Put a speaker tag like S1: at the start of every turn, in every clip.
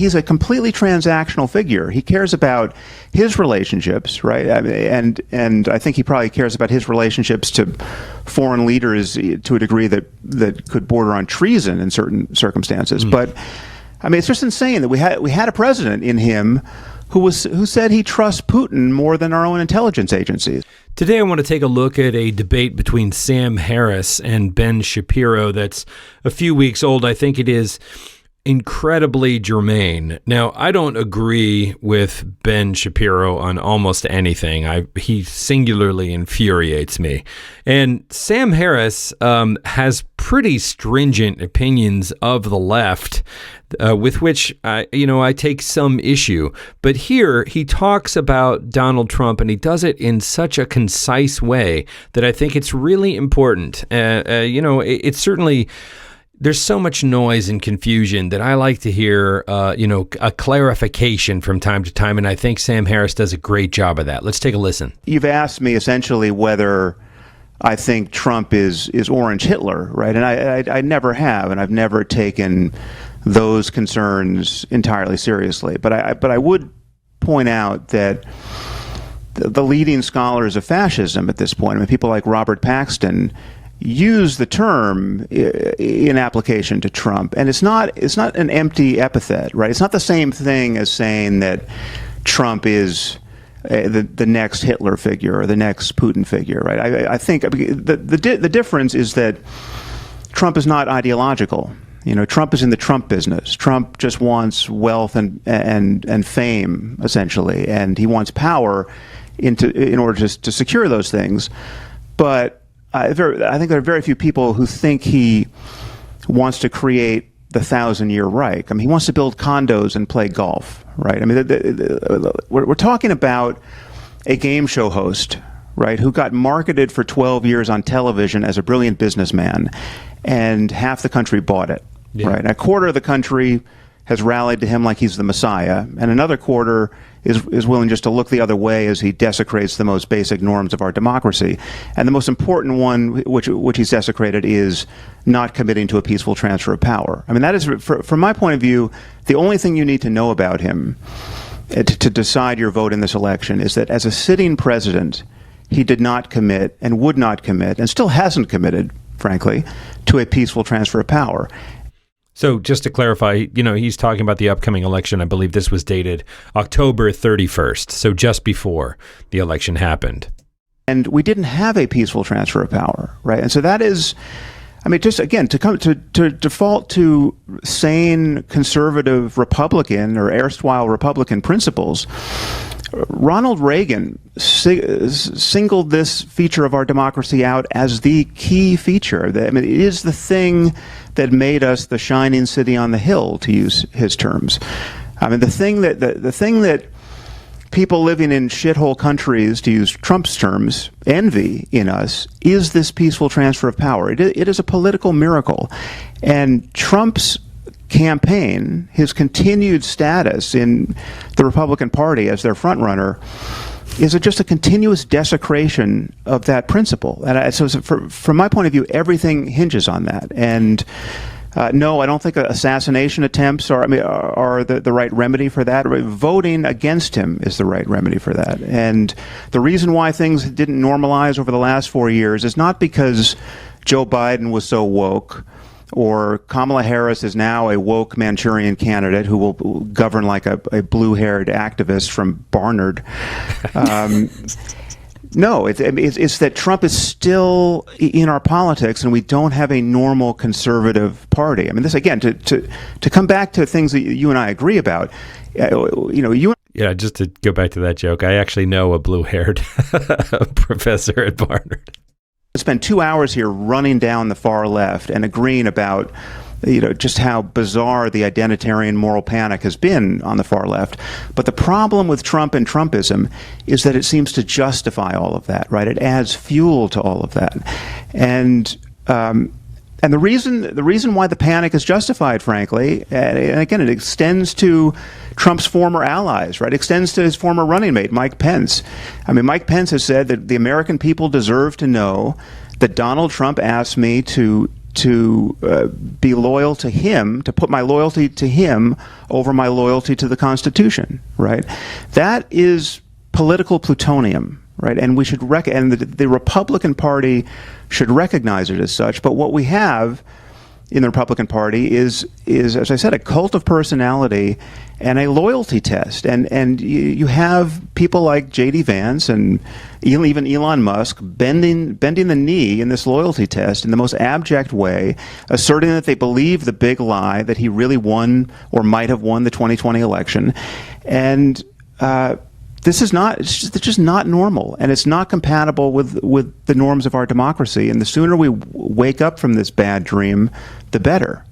S1: he's a completely transactional figure. He cares about his relationships, right? And I think he probably cares about his relationships to foreign leaders to a degree that could border on treason in certain circumstances. But I mean, it's just insane that we had a president in him who said he trusts Putin more than our own intelligence agencies.
S2: Today, I want to take a look at a debate between Sam Harris and Ben Shapiro that's a few weeks old. I think it is incredibly germane. Now, I don't agree with Ben Shapiro on almost anything. He singularly infuriates me. And Sam Harris has pretty stringent opinions of the left, with which I take some issue. But here he talks about Donald Trump, and he does it in such a concise way that I think it's really important. It's certainly. There's so much noise and confusion that I like to hear, a clarification from time to time, and I think Sam Harris does a great job of that. Let's take a listen.
S1: You've asked me essentially whether I think Trump is Orange Hitler, right? And I never have, and I've never taken those concerns entirely seriously. But I would point out that the leading scholars of fascism at this point, I mean, people like Robert Paxton, use the term in application to Trump, and it's not an empty epithet, right? It's not the same thing as saying that Trump is the next Hitler figure or the next Putin figure, right? I think the difference is that Trump is not ideological. Trump is in the Trump business. Trump just wants wealth and fame, essentially, and he wants power in order to secure those things. But I think there are very few people who think he wants to create the 1,000-year Reich. I mean, he wants to build condos and play golf, right? I mean, we're talking about a game show host, right, who got marketed for 12 years on television as a brilliant businessman, and half the country bought it, right? And a quarter of the country has rallied to him like he's the Messiah, and another quarter is willing just to look the other way as he desecrates the most basic norms of our democracy. And the most important one, which he's desecrated, is not committing to a peaceful transfer of power. I mean, that is, from my point of view, the only thing you need to know about him to decide your vote in this election is that as a sitting president, he did not commit and would not commit, and still hasn't committed, frankly, to a peaceful transfer of power.
S2: So just to clarify, he's talking about the upcoming election. I believe this was dated October 31st, so just before the election happened.
S1: And we didn't have a peaceful transfer of power, right? And so that is, I mean, just again, to default to sane conservative Republican or erstwhile Republican principles, Ronald Reagan singled this feature of our democracy out as the key feature. I mean, it is the thing that made us the shining city on the hill, to use his terms. I mean, the thing that people living in shithole countries, to use Trump's terms, envy in us is this peaceful transfer of power. It is a political miracle, and Trump's campaign, his continued status in the Republican Party as their frontrunner, is just a continuous desecration of that principle. And so from my point of view, everything hinges on that. And no, I don't think assassination attempts are the right remedy for that. Voting against him is the right remedy for that. And the reason why things didn't normalize over the last 4 years is not because Joe Biden was so woke, or Kamala Harris is now a woke Manchurian candidate who will govern like a blue-haired activist from Barnard. No, it's that Trump is still in our politics, and we don't have a normal conservative party. I mean, this again to come back to things that you and I agree about.
S2: Yeah, just to go back to that joke, I actually know a blue-haired professor at Barnard.
S1: Spend 2 hours here running down the far left and agreeing about just how bizarre the identitarian moral panic has been on the far left. But the problem with Trump and Trumpism is that it seems to justify all of that, right? It adds fuel to all of that. And the reason why the panic is justified, frankly, and again, it extends to Trump's former allies, right? It extends to his former running mate, Mike Pence. I mean, Mike Pence has said that the American people deserve to know that Donald Trump asked me to be loyal to him, to put my loyalty to him over my loyalty to the Constitution, right? That is political plutonium, right? And we should and the Republican Party should recognize it as such. But what we have in the Republican Party is, as I said, a cult of personality and a loyalty test. And you have people like J.D. Vance and even Elon Musk bending the knee in this loyalty test in the most abject way, asserting that they believe the big lie that he really won or might have won the 2020 election. And this is not, it's just not normal, and it's not compatible with the norms of our democracy. And the sooner we wake up from this bad dream, the better.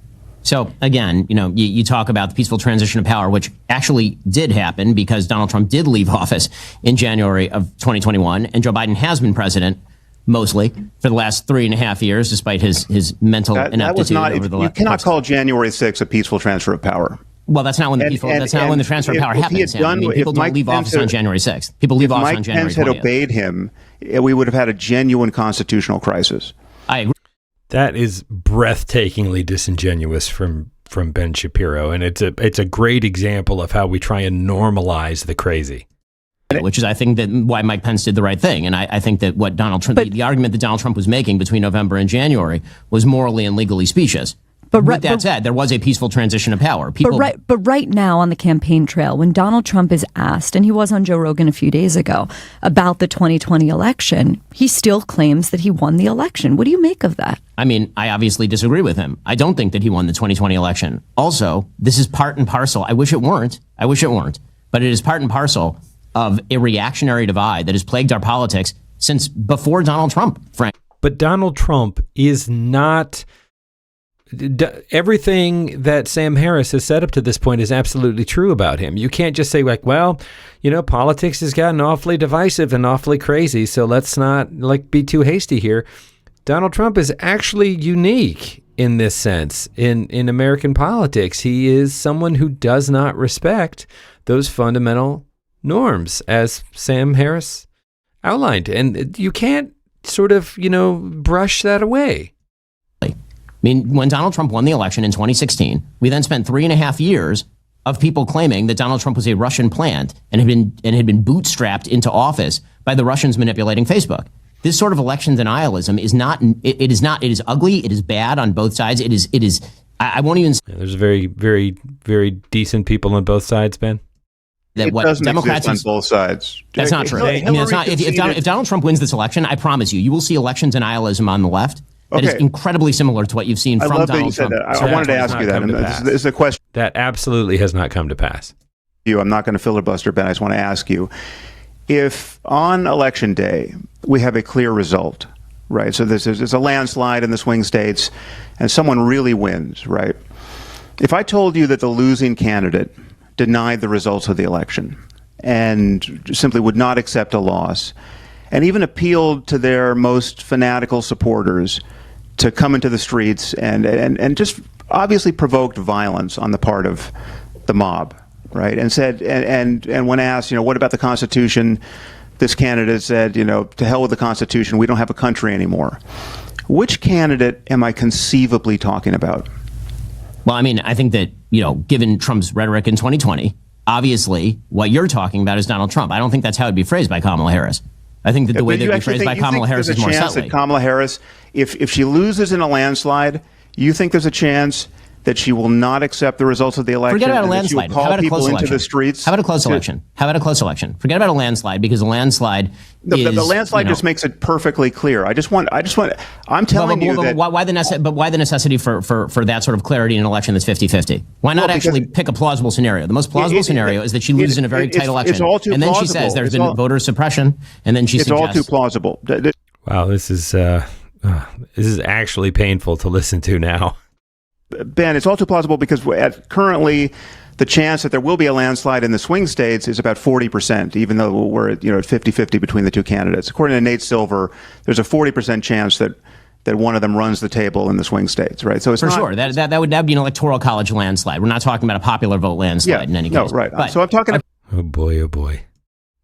S3: So again, you talk about the peaceful transition of power, which actually did happen because Donald Trump did leave office in January of 2021, and Joe Biden has been president mostly for the last 3.5 years, despite his mental ineptitude over the last.
S1: You cannot call January 6th a peaceful transfer of power.
S3: Well, that's not when the transfer of power happens. People don't leave office on January 6th. People leave office on January 20th. If Mike Pence had obeyed him, we would have had a genuine constitutional crisis. I agree.
S2: That is breathtakingly disingenuous from Ben Shapiro, and it's a great example of how we try and normalize the crazy.
S3: Which is, I think, that why Mike Pence did the right thing, and I think that what Donald Trump, the argument that Donald Trump was making between November and January was morally and legally specious. But with that said, there was a peaceful transition of power.
S4: But right now on the campaign trail, when Donald Trump is asked, and he was on Joe Rogan a few days ago, about the 2020 election, he still claims that he won the election. What do you make of that?
S3: I mean, I obviously disagree with him. I don't think that he won the 2020 election. Also, this is part and parcel. I wish it weren't. But it is part and parcel of a reactionary divide that has plagued our politics since before Donald Trump, Frank.
S2: But Donald Trump is not... Everything that Sam Harris has said up to this point is absolutely true about him. You can't just say politics has gotten awfully divisive and awfully crazy, so let's not be too hasty here. Donald Trump is actually unique in this sense in American politics. He is someone who does not respect those fundamental norms, as Sam Harris outlined, and you can't sort of brush that away.
S3: I mean, when Donald Trump won the election in 2016, we then spent 3.5 years of people claiming that Donald Trump was a Russian plant and had been bootstrapped into office by the Russians manipulating Facebook. This sort of election denialism is not. It is ugly. It is bad on both sides. It is. I won't even.
S2: There's very, very, very decent people on both sides, Ben.
S1: It doesn't exist on both sides.
S3: That's not true. I mean, it's not. If Donald Trump wins this election, I promise you will see election denialism on the left. That is incredibly similar to what you've seen from Donald Trump.
S1: I wanted to ask you that. This is a question.
S2: That absolutely has not come to pass.
S1: I'm not going to filibuster, Ben. I just want to ask you, if on election day we have a clear result, right? So there's a landslide in the swing states and someone really wins, right? If I told you that the losing candidate denied the results of the election and simply would not accept a loss and even appealed to their most fanatical supporters to come into the streets and just obviously provoked violence on the part of the mob, right? And said, and when asked, what about the Constitution? This candidate said, to hell with the Constitution. We don't have a country anymore. Which candidate am I conceivably talking about?
S3: Well, I mean, I think that, given Trump's rhetoric in 2020, obviously what you're talking about is Donald Trump. I don't think that's how it'd be phrased by Kamala Harris. I think that the way that would be phrased by Kamala Harris is more subtly.
S1: That Kamala Harris, if she loses in a landslide, you think there's a chance that she will not accept the results of the election?
S3: Forget about a landslide. How about a close election?
S1: Into the streets?
S3: How about a close election? Forget about a landslide, because a landslide
S1: the landslide just makes it perfectly clear. I'm telling you that.
S3: Why the necessity for that sort of clarity in an election that's 50-50? Why not actually pick a plausible scenario? The most plausible scenario is that she loses in a very tight election.
S1: It's all too
S3: and then
S1: plausible.
S3: She says there's been voter suppression, and then she suggests.
S1: It's all too plausible.
S2: Wow, this is actually painful to listen to now.
S1: Ben, it's all too plausible because currently the chance that there will be a landslide in the swing states is about 40%, even though we're at 50-50 between the two candidates. According to Nate Silver, there's a 40% chance that one of them runs the table in the swing states, right? So it's
S3: for sure that would be an electoral college landslide. We're not talking about a popular vote landslide in any case.
S1: No, right.
S3: But,
S1: so I'm talking about
S2: oh boy,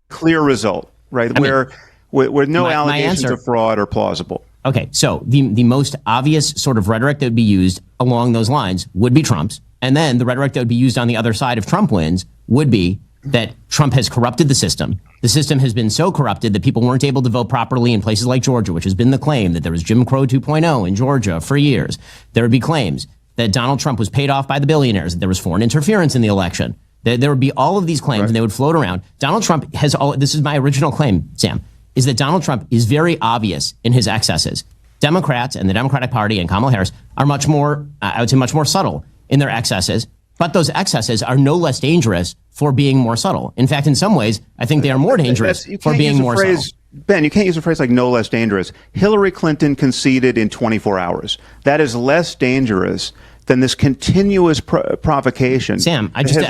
S1: clear result, right? Where no allegations of fraud are plausible.
S3: Okay, so the most obvious sort of rhetoric that would be used along those lines would be Trump's. And then the rhetoric that would be used on the other side if Trump wins would be that Trump has corrupted the system. The system has been so corrupted that people weren't able to vote properly in places like Georgia, which has been the claim that there was Jim Crow 2.0 in Georgia for years. There would be claims that Donald Trump was paid off by the billionaires, that there was foreign interference in the election. There would be all of these claims, right, and they would float around. Donald Trump has this is my original claim, Sam, is that Donald Trump is very obvious in his excesses. Democrats and the Democratic Party and Kamala Harris are much more, I would say, much more subtle in their excesses. But those excesses are no less dangerous for being more subtle. In fact, in some ways, I think they are more dangerous for being more subtle.
S1: Ben, you can't use a phrase like no less dangerous. Hillary Clinton conceded in 24 hours. That is less dangerous than this continuous provocation.
S3: Sam, I just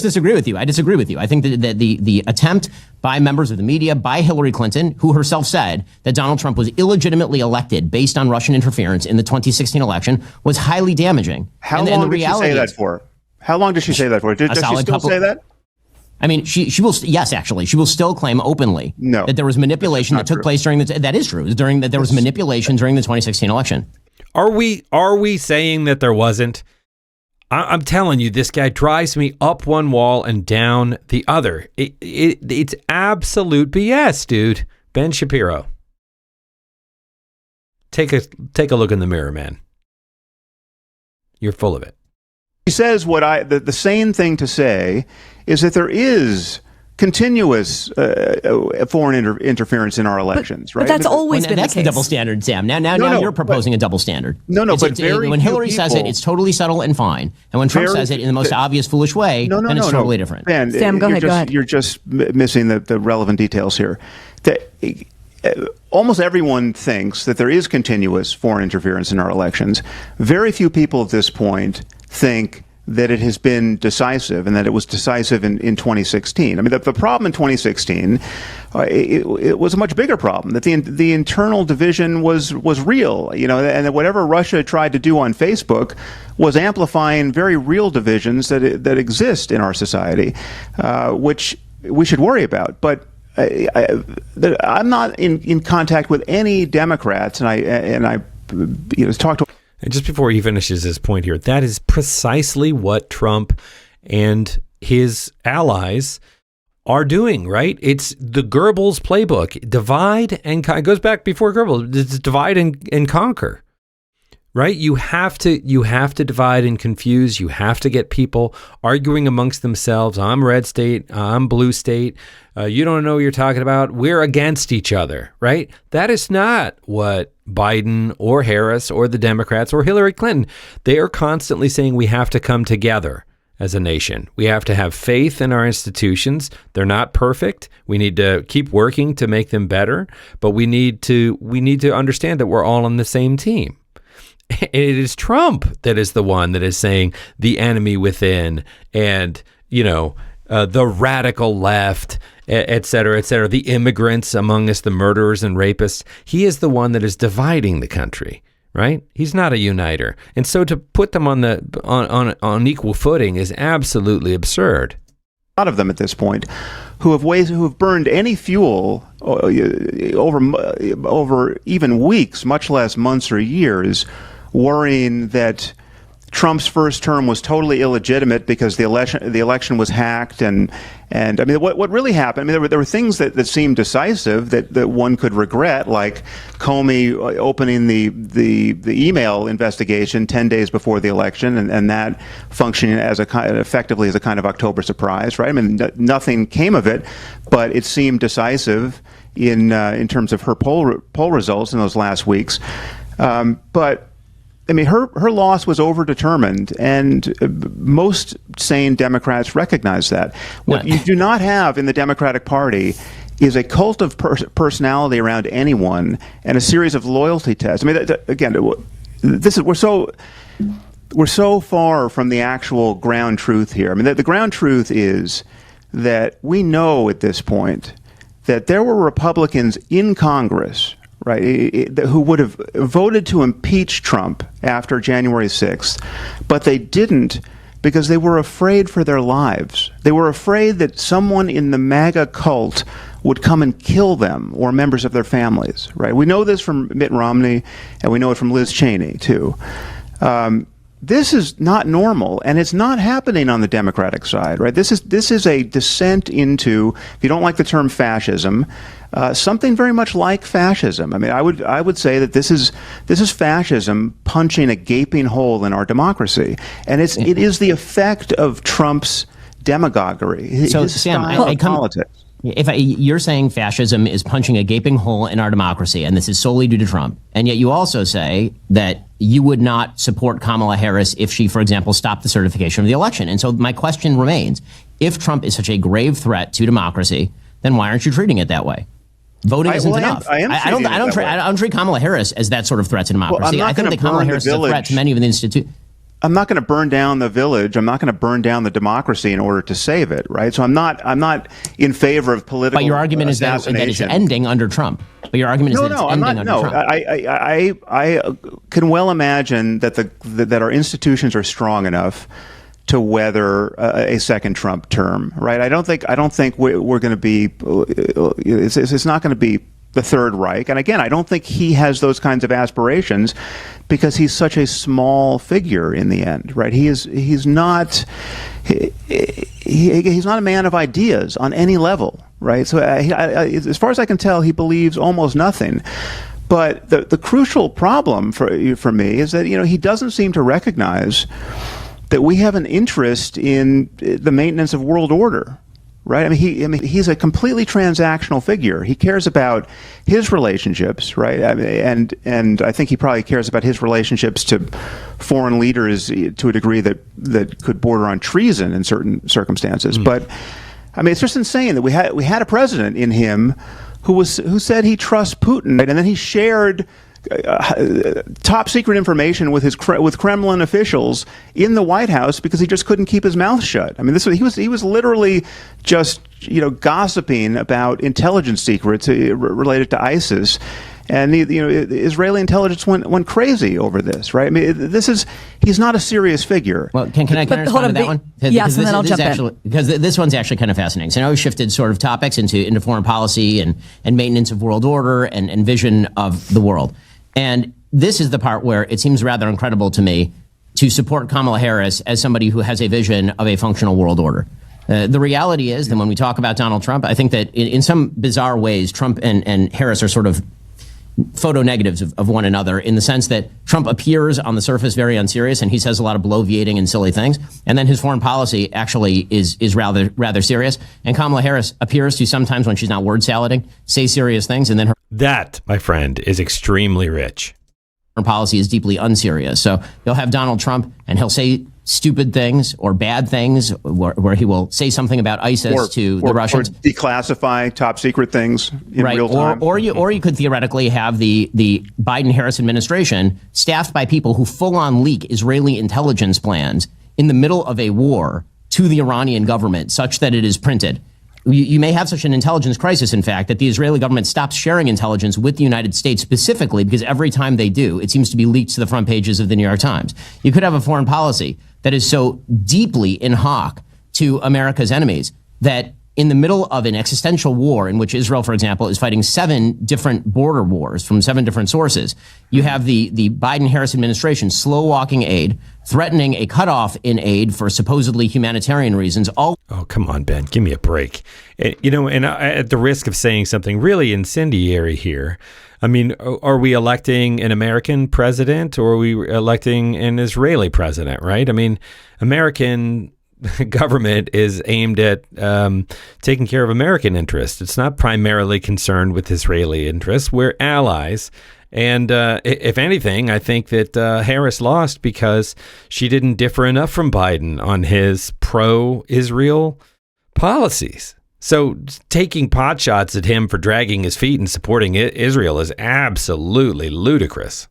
S3: disagree with you. I disagree with you. I think that the attempt by members of the media, by Hillary Clinton, who herself said that Donald Trump was illegitimately elected based on Russian interference in the 2016 election, was highly damaging.
S1: How long did she say that for? How long did she say that for? Does she still say that?
S3: I mean, she will. Yes, actually, she will still claim openly that there was manipulation that took place during that is true. That there was manipulation during the 2016 election.
S2: Are we saying that there wasn't? I'm telling you, this guy drives me up one wall and down the other. It's absolute BS, dude. Ben Shapiro. Take a look in the mirror, man. You're full of it.
S1: He says the sane thing to say is that there is continuous foreign interference in our elections, right?
S4: But that's always been the case.
S3: That's the double standard, Sam. Now you're proposing a double standard.
S1: When
S3: Hillary says it, it's totally subtle and fine. And when Trump says it in the most obvious, foolish way, then it's totally different.
S1: Ben,
S4: Sam, go ahead.
S1: You're just missing the relevant details here. Almost everyone thinks that there is continuous foreign interference in our elections. Very few people at this point think that it has been decisive and that it was decisive in 2016. I mean, the problem in 2016, it was a much bigger problem, that the internal division was real, and that whatever Russia tried to do on Facebook was amplifying very real divisions that exist in our society, which we should worry about. But I'm not in contact with any Democrats, and I talked to.
S2: And just before he finishes his point here, that is precisely what Trump and his allies are doing, right? It's the Goebbels playbook. Divide and it goes back before Goebbels. It's divide and conquer, right? You have to divide and confuse. You have to get people arguing amongst themselves. I'm red state. I'm blue state. You don't know what you're talking about. We're against each other, right? That is not what Biden or Harris or the Democrats or Hillary Clinton, they are constantly saying we have to come together as a nation. We have to have faith in our institutions. They're not perfect. We need to keep working to make them better, but we need to understand that we're all on the same team. It is Trump that is the one that is saying the enemy within and, the radical left, et cetera, the immigrants among us, the murderers and rapists. He is the one that is dividing the country, right? He's not a uniter. And so to put them on equal footing is absolutely absurd.
S1: A lot of them at this point who have burned any fuel over even weeks, much less months or years, worrying that Trump's first term was totally illegitimate because the election was hacked, and I mean what really happened. I mean there were things that seemed decisive that one could regret, like Comey opening the email investigation 10 days before the election, and that functioning effectively as a kind of October surprise, right? I mean nothing came of it, but it seemed decisive in terms of her poll results in those last weeks, but. I mean, her loss was overdetermined, and most sane Democrats recognize that. What you do not have in the Democratic Party is a cult of personality around anyone and a series of loyalty tests. I mean, again, we're so far from the actual ground truth here. I mean, the ground truth is that we know at this point that there were Republicans in Congress, right, who would have voted to impeach Trump after January 6th, but they didn't because they were afraid for their lives. They were afraid that someone in the MAGA cult would come and kill them or members of their families, right? We know this from Mitt Romney, and we know it from Liz Cheney, too. This is not normal, and it's not happening on the Democratic side, right? This is a descent into, if you don't like the term fascism, something very much like fascism. I mean, I would say that this is fascism punching a gaping hole in our democracy, and it is the effect of Trump's demagoguery.
S3: So,
S1: his
S3: Sam,
S1: style of politics.
S3: You're saying fascism is punching a gaping hole in our democracy, and this is solely due to Trump, and yet you also say that you would not support Kamala Harris if she, for example, stopped the certification of the election. And so my question remains, if Trump is such a grave threat to democracy, then why aren't you treating it that way? Voting isn't enough. I don't treat Kamala Harris as that sort of threat to democracy.
S1: Well,
S3: I think that Kamala Harris is a threat to many of the institutions.
S1: I'm not going to burn down the village. I'm not going to burn down the democracy in order to save it, right? So I'm not in favor of political.
S3: But your argument is that it's ending under Trump. But your argument is that it's ending under Trump.
S1: I can well imagine that our institutions are strong enough to weather a second Trump term, right? I don't think we're going to be. It's not going to be the Third Reich. And again, I don't think he has those kinds of aspirations because he's such a small figure in the end, right? He's not a man of ideas on any level, right? So as far as I can tell, he believes almost nothing. But the crucial problem for me is that, he doesn't seem to recognize that we have an interest in the maintenance of world order. Right. I mean, he's a completely transactional figure. He cares about his relationships, right? I mean, and I think he probably cares about his relationships to foreign leaders to a degree that could border on treason in certain circumstances. But I mean, it's just insane that we had a president in him who said he trusts Putin, right? And then he shared top secret information with Kremlin officials in the White House because he just couldn't keep his mouth shut. I mean, he was literally just gossiping about intelligence secrets related to ISIS, and the Israeli intelligence went crazy over this. Right? I mean, he's not a serious figure.
S3: Well, can I respond to that one?
S4: Yes, and then I'll jump in. Because
S3: this one's actually kind of fascinating. So now we've shifted sort of topics into foreign policy and maintenance of world order and vision of the world. And this is the part where it seems rather incredible to me to support Kamala Harris as somebody who has a vision of a functional world order. The reality is that when we talk about Donald Trump, I think that in some bizarre ways, Trump and Harris are sort of photo negatives of one another in the sense that Trump appears on the surface very unserious and he says a lot of bloviating and silly things. And then his foreign policy actually is rather serious. And Kamala Harris appears to sometimes, when she's not word salading, say serious things. And then
S2: that, my friend, is extremely rich.
S3: Her policy is deeply unserious. So you'll have Donald Trump and he'll say stupid things or bad things where he will say something about ISIS to the Russians.
S1: Or declassify top secret things in real time.
S3: Or you could theoretically have the Biden-Harris administration staffed by people who full-on leak Israeli intelligence plans in the middle of a war to the Iranian government such that it is printed. You may have such an intelligence crisis, in fact, that the Israeli government stops sharing intelligence with the United States specifically because every time they do, it seems to be leaked to the front pages of the New York Times. You could have a foreign policy that is so deeply in hock to America's enemies that in the middle of an existential war in which Israel, for example, is fighting 7 different border wars from 7 different sources, you have the Biden-Harris administration slow-walking aid, threatening a cutoff in aid for supposedly humanitarian reasons. Oh,
S2: come on, Ben, give me a break. And at the risk of saying something really incendiary here, I mean, are we electing an American president or are we electing an Israeli president, right? I mean, American government is aimed at taking care of American interests. It's not primarily concerned with Israeli interests. We're allies. And if anything, I think that Harris lost because she didn't differ enough from Biden on his pro-Israel policies. So taking pot shots at him for dragging his feet and supporting Israel is absolutely ludicrous.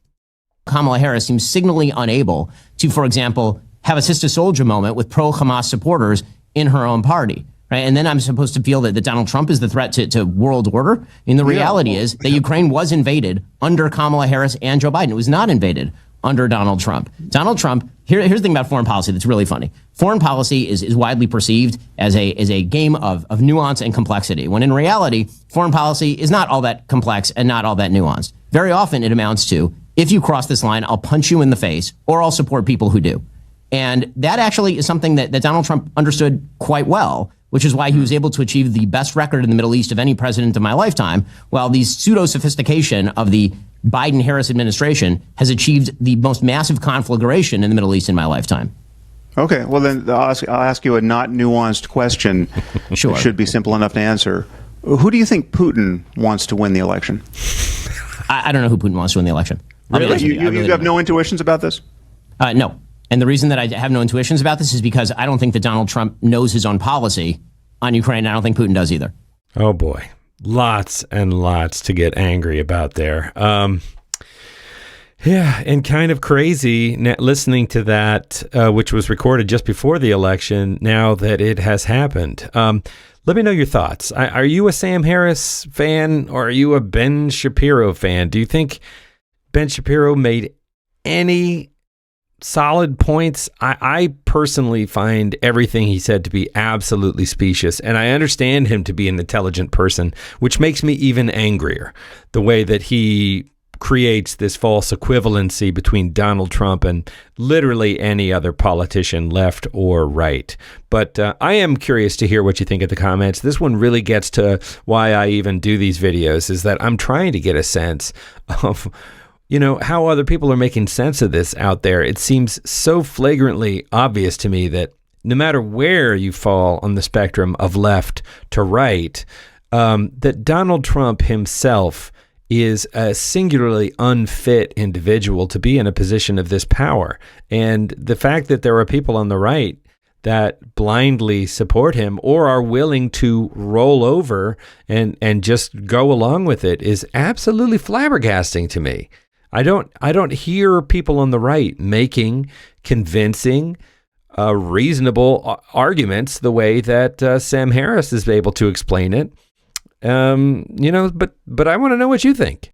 S3: Kamala Harris seems signally unable to, for example, have a Sister Soldier moment with pro-Hamas supporters in her own party. Right? And then I'm supposed to feel that Donald Trump is the threat to world order. I mean, the reality is that Ukraine was invaded under Kamala Harris and Joe Biden. It was not invaded under Donald Trump. Donald Trump, here's the thing about foreign policy that's really funny. Foreign policy is widely perceived as a game of nuance and complexity, when in reality, foreign policy is not all that complex and not all that nuanced. Very often it amounts to, if you cross this line, I'll punch you in the face, or I'll support people who do. And that actually is something that Donald Trump understood quite well, which is why he was able to achieve the best record in the Middle East of any president of my lifetime, while the pseudo-sophistication of the Biden-Harris administration has achieved the most massive conflagration in the Middle East in my lifetime.
S1: Okay, well then I'll ask you a not nuanced question.
S3: Sure.
S1: It should be simple enough to answer. Who do you think Putin wants to win the election?
S3: I don't know who Putin wants to win the election.
S1: Really? You have no intuitions about this?
S3: No. And the reason that I have no intuitions about this is because I don't think that Donald Trump knows his own policy on Ukraine. I don't think Putin does either.
S2: Oh, boy. Lots and lots to get angry about there. Yeah, and kind of crazy listening to that, which was recorded just before the election, now that it has happened. Let me know your thoughts. Are you a Sam Harris fan, or are you a Ben Shapiro fan? Do you think Ben Shapiro made any solid points? I personally find everything he said to be absolutely specious, and I understand him to be an intelligent person, which makes me even angrier, the way that he creates this false equivalency between Donald Trump and literally any other politician, left or right. But I am curious to hear what you think of the comments. This one really gets to why I even do these videos, is that I'm trying to get a sense of how other people are making sense of this out there. It seems so flagrantly obvious to me that no matter where you fall on the spectrum of left to right, that Donald Trump himself is a singularly unfit individual to be in a position of this power. And the fact that there are people on the right that blindly support him or are willing to roll over and just go along with it is absolutely flabbergasting to me. I don't hear people on the right making convincing, reasonable arguments the way that Sam Harris is able to explain it. But I want to know what you think.